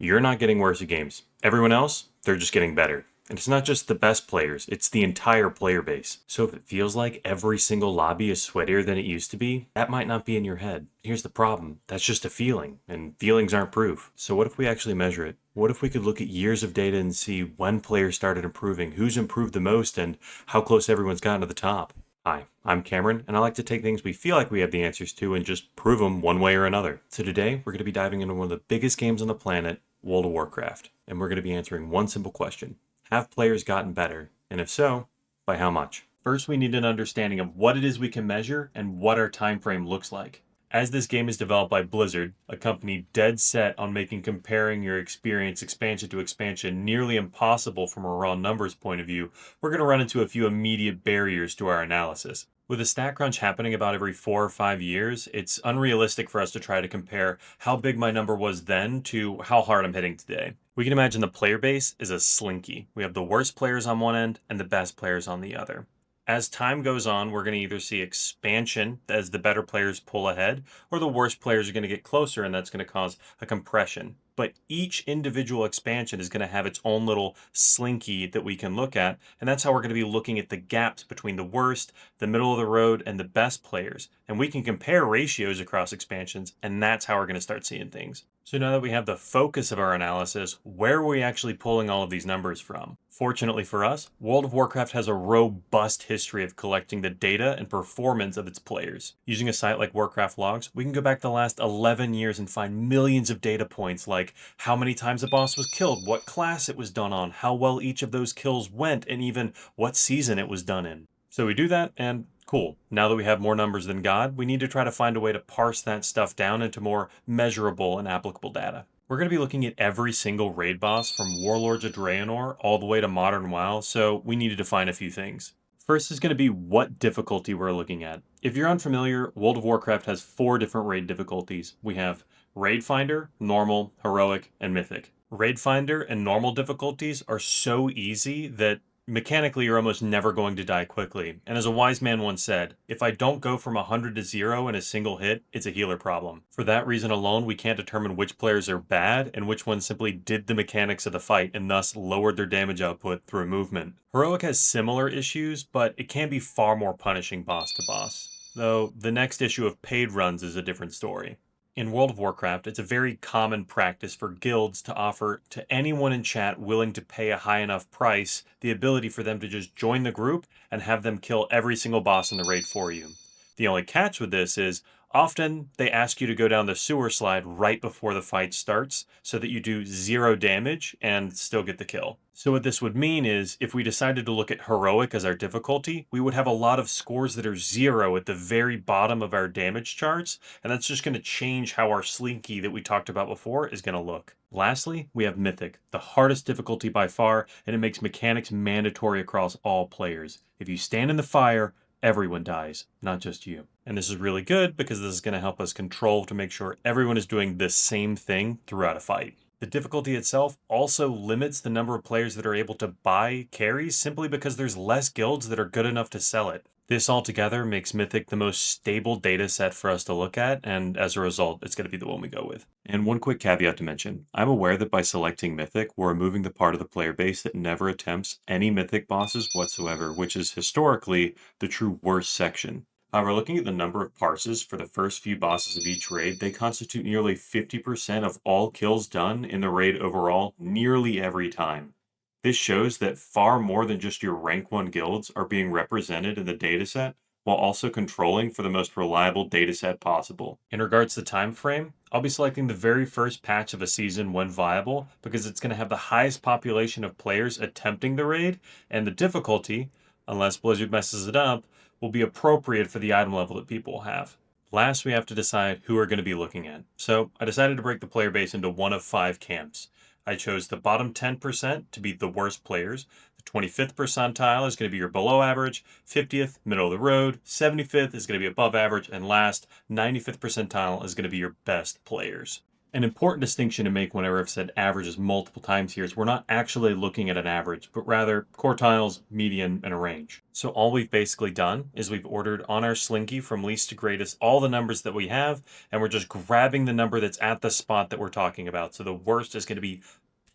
you're not getting worse at games. Everyone else, they're just getting better. And it's not just the best players, it's the entire player base. So if it feels like every single lobby is sweatier than it used to be, that might not be in your head. Here's the problem. That's just a feeling, and feelings aren't proof. So what if we actually measure it? What if we could look at years of data and see when players started improving, who's improved the most, and how close everyone's gotten to the top? Hi, I'm Cameron, and I like to take things we feel like we have the answers to and just prove them one way or another. So today, we're going to be diving into one of the biggest games on the planet, World of Warcraft, and we're going to be answering one simple question. Have players gotten better? And if so, by how much? First, we need an understanding of what it is we can measure and what our time frame looks like. As this game is developed by Blizzard, a company dead set on making comparing your experience expansion to expansion nearly impossible from a raw numbers point of view, we're going to run into a few immediate barriers to our analysis. With a stat crunch happening about every 4 or 5 years, it's unrealistic for us to try to compare how big my number was then to how hard I'm hitting today. We can imagine the player base is a slinky. We have the worst players on one end and the best players on the other. As time goes on, we're going to either see expansion as the better players pull ahead, or the worst players are going to get closer, and that's going to cause a compression. But each individual expansion is going to have its own little slinky that we can look at, and that's how we're going to be looking at the gaps between the worst, the middle of the road, and the best players. And we can compare ratios across expansions, and that's how we're going to start seeing things. So now that we have the focus of our analysis, where are we actually pulling all of these numbers from? Fortunately for us, World of Warcraft has a robust history of collecting the data and performance of its players. Using a site like Warcraft Logs, we can go back the last 11 years and find millions of data points like how many times a boss was killed, what class it was done on, how well each of those kills went, and even what season it was done in. So we do that, and cool. Now that we have more numbers than God, we need to try to find a way to parse that stuff down into more measurable and applicable data. We're going to be looking at every single raid boss from Warlords of Draenor all the way to Modern WoW, so we need to define a few things. First is going to be what difficulty we're looking at. If you're unfamiliar, World of Warcraft has 4 different raid difficulties. We have Raid Finder, Normal, Heroic, and Mythic. Raid Finder and Normal difficulties are so easy that mechanically, you're almost never going to die quickly. And as a wise man once said, if I don't go from 100 to 0 in a single hit, it's a healer problem. For that reason alone, we can't determine which players are bad and which ones simply did the mechanics of the fight and thus lowered their damage output through movement. Heroic has similar issues, but it can be far more punishing boss to boss. Though the next issue of paid runs is a different story. In World of Warcraft, it's a very common practice for guilds to offer to anyone in chat willing to pay a high enough price the ability for them to just join the group and have them kill every single boss in the raid for you. The only catch with this is often they ask you to go down the sewer slide right before the fight starts so that you do 0 damage and still get the kill. So what this would mean is if we decided to look at Heroic as our difficulty, we would have a lot of scores that are 0 at the very bottom of our damage charts, and that's just going to change how our slinky that we talked about before is going to look. Lastly, we have Mythic, the hardest difficulty by far, and it makes mechanics mandatory across all players. If you stand in the fire, everyone dies, not just you. And this is really good because this is going to help us control to make sure everyone is doing the same thing throughout a fight. The difficulty itself also limits the number of players that are able to buy carries simply because there's less guilds that are good enough to sell it. This altogether makes Mythic the most stable data set for us to look at, and as a result, it's going to be the one we go with. And one quick caveat to mention, I'm aware that by selecting Mythic, we're removing the part of the player base that never attempts any Mythic bosses whatsoever, which is historically the true worst section. However, looking at the number of parses for the first few bosses of each raid, they constitute nearly 50% of all kills done in the raid overall, nearly every time. This shows that far more than just your rank 1 guilds are being represented in the dataset, while also controlling for the most reliable dataset possible. In regards to time frame, I'll be selecting the very first patch of a season when viable, because it's going to have the highest population of players attempting the raid, and the difficulty, unless Blizzard messes it up, will be appropriate for the item level that people have. Last, we have to decide who we're going to be looking at. So I decided to break the player base into one of 5 camps. I chose the bottom 10% to be the worst players. The 25th percentile is going to be your below average, 50th, middle of the road, 75th is going to be above average, and last, 95th percentile is going to be your best players. An important distinction to make whenever I've said averages multiple times here is we're not actually looking at an average, but rather quartiles, median, and a range. So all we've basically done is we've ordered on our Slinky from least to greatest all the numbers that we have, and we're just grabbing the number that's at the spot that we're talking about. So the worst is going to be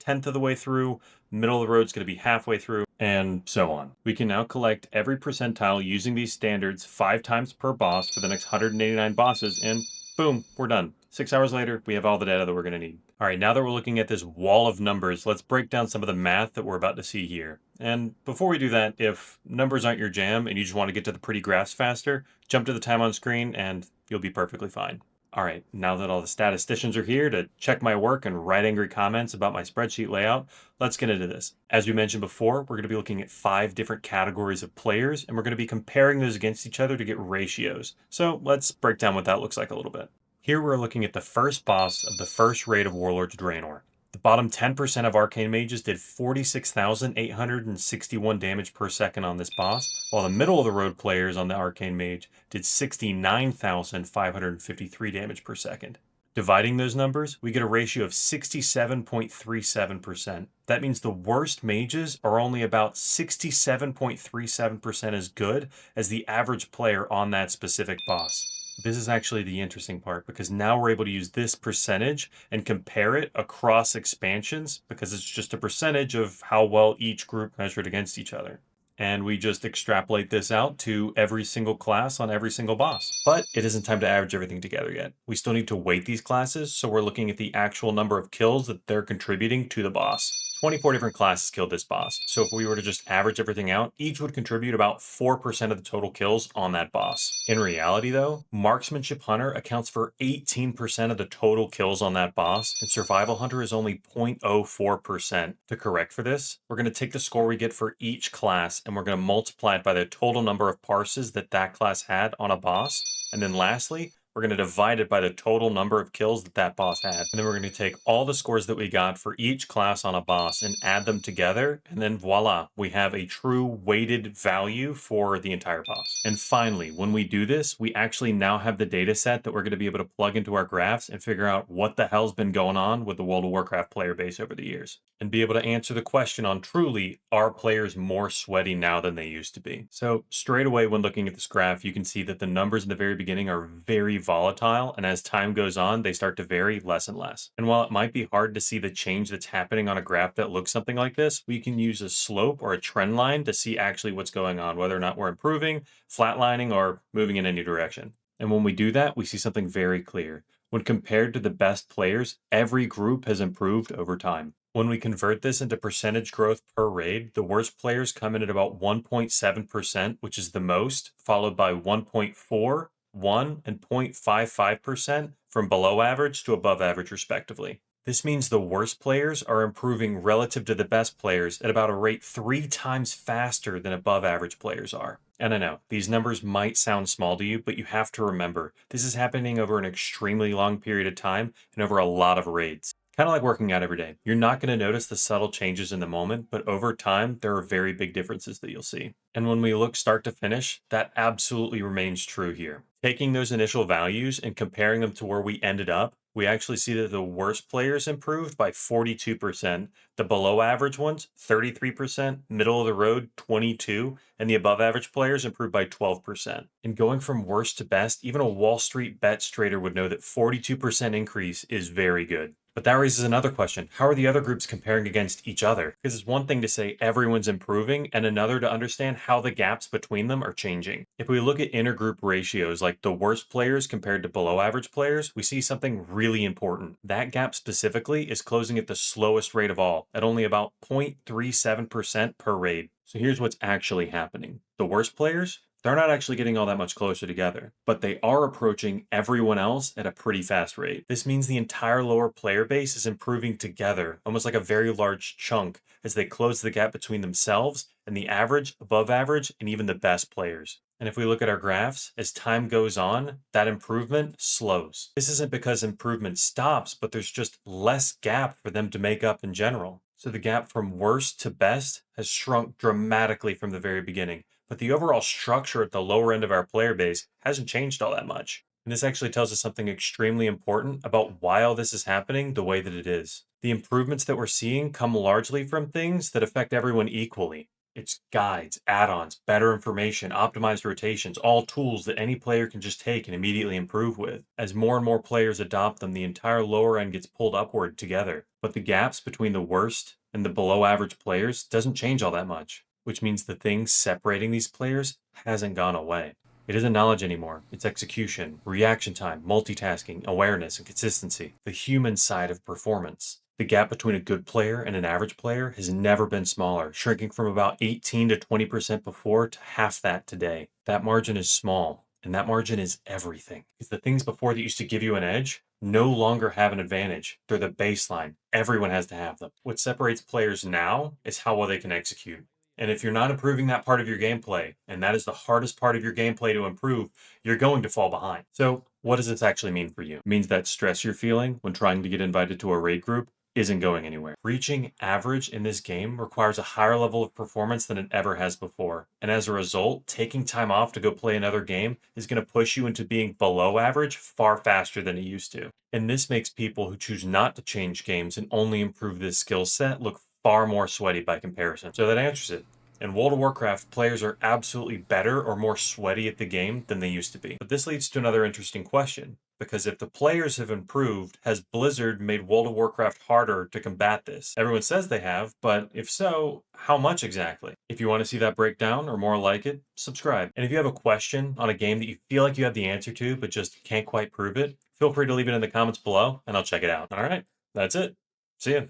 10th of the way through, middle of the road is going to be halfway through, and so on. We can now collect every percentile using these standards 5 times per boss for the next 189 bosses, and boom, we're done. 6 hours later, we have all the data that we're going to need. All right, now that we're looking at this wall of numbers, let's break down some of the math that we're about to see here. And before we do that, if numbers aren't your jam and you just want to get to the pretty graphs faster, jump to the time on screen and you'll be perfectly fine. All right, now that all the statisticians are here to check my work and write angry comments about my spreadsheet layout, let's get into this. As we mentioned before, we're going to be looking at 5 different categories of players, and we're going to be comparing those against each other to get ratios. So let's break down what that looks like a little bit. Here we're looking at the first boss of the first raid of Warlords Draenor. The bottom 10% of Arcane Mages did 46,861 damage per second on this boss, while the middle of the road players on the Arcane Mage did 69,553 damage per second. Dividing those numbers, we get a ratio of 67.37%. That means the worst mages are only about 67.37% as good as the average player on that specific boss. This is actually the interesting part, because now we're able to use this percentage and compare it across expansions, because it's just a percentage of how well each group measured against each other. And we just extrapolate this out to every single class on every single boss. But it isn't time to average everything together yet. We still need to weight these classes, so we're looking at the actual number of kills that they're contributing to the boss. 24 different classes killed this boss, so if we were to just average everything out, each would contribute about 4% of the total kills on that boss. In reality though, Marksmanship Hunter accounts for 18% of the total kills on that boss, and Survival Hunter is only 0.04%. To correct for this, we're going to take the score we get for each class, and we're going to multiply it by the total number of parses that that class had on a boss, and then lastly, we're going to divide it by the total number of kills that that boss had. And then we're going to take all the scores that we got for each class on a boss and add them together. And then voila, we have a true weighted value for the entire boss. And finally, when we do this, we actually now have the data set that we're going to be able to plug into our graphs and figure out what the hell's been going on with the World of Warcraft player base over the years. And be able to answer the question on truly, are players more sweaty now than they used to be? So straight away when looking at this graph, you can see that the numbers in the very beginning are very volatile, and as time goes on, they start to vary less and less. And while it might be hard to see the change that's happening on a graph that looks something like this, we can use a slope or a trend line to see actually what's going on, whether or not we're improving, flatlining, or moving in any direction. And when we do that, we see something very clear. When compared to the best players, every group has improved over time. When we convert this into percentage growth per raid, the worst players come in at about 1.7%, which is the most, followed by 1.4%, 1%, and 0.55% from below average to above average, respectively. This means the worst players are improving relative to the best players at about a rate 3 times faster than above average players are. And I know, these numbers might sound small to you, but you have to remember, this is happening over an extremely long period of time and over a lot of raids. Kind of like working out every day. You're not going to notice the subtle changes in the moment, but over time, there are very big differences that you'll see. And when we look start to finish, that absolutely remains true here. Taking those initial values and comparing them to where we ended up, we actually see that the worst players improved by 42%, the below average ones 33%, middle of the road 22%, and the above average players improved by 12%. And going from worst to best, even a Wall Street bets trader would know that 42% increase is very good. But that raises another question. How are the other groups comparing against each other? Because it's one thing to say everyone's improving and another to understand how the gaps between them are changing. If we look at intergroup ratios like the worst players compared to below average players, we see something really important. That gap specifically is closing at the slowest rate of all, at only about 0.37% per raid. So here's what's actually happening. The worst players, they're not actually getting all that much closer together, but they are approaching everyone else at a pretty fast rate. This means the entire lower player base is improving together, almost like a very large chunk, as they close the gap between themselves and the average, above average, and even the best players. And if we look at our graphs, as time goes on, that improvement slows. This isn't because improvement stops, but there's just less gap for them to make up in general. So the gap from worst to best has shrunk dramatically from the very beginning, but the overall structure at the lower end of our player base hasn't changed all that much. And this actually tells us something extremely important about why all this is happening the way that it is. The improvements that we're seeing come largely from things that affect everyone equally. It's guides, add-ons, better information, optimized rotations, all tools that any player can just take and immediately improve with. As more and more players adopt them, the entire lower end gets pulled upward together. But the gaps between the worst and the below average players doesn't change all that much, which means the thing separating these players hasn't gone away. It isn't knowledge anymore. It's execution, reaction time, multitasking, awareness, and consistency. The human side of performance. The gap between a good player and an average player has never been smaller, shrinking from about 18 to 20% before to half that today. That margin is small, and that margin is everything. Because the things before that used to give you an edge no longer have an advantage. They're the baseline. Everyone has to have them. What separates players now is how well they can execute. And if you're not improving that part of your gameplay, and that is the hardest part of your gameplay to improve, you're going to fall behind. So, what does this actually mean for you? It means that stress you're feeling when trying to get invited to a raid group isn't going anywhere. Reaching average in this game requires a higher level of performance than it ever has before. And as a result, taking time off to go play another game is going to push you into being below average far faster than it used to. And this makes people who choose not to change games and only improve this skill set look far more sweaty by comparison. So that answers it. In World of Warcraft, players are absolutely better or more sweaty at the game than they used to be. But this leads to another interesting question, because if the players have improved, has Blizzard made World of Warcraft harder to combat this? Everyone says they have, but if so, how much exactly? If you want to see that breakdown or more like it, subscribe. And if you have a question on a game that you feel like you have the answer to, but just can't quite prove it, feel free to leave it in the comments below and I'll check it out. All right, that's it. See ya.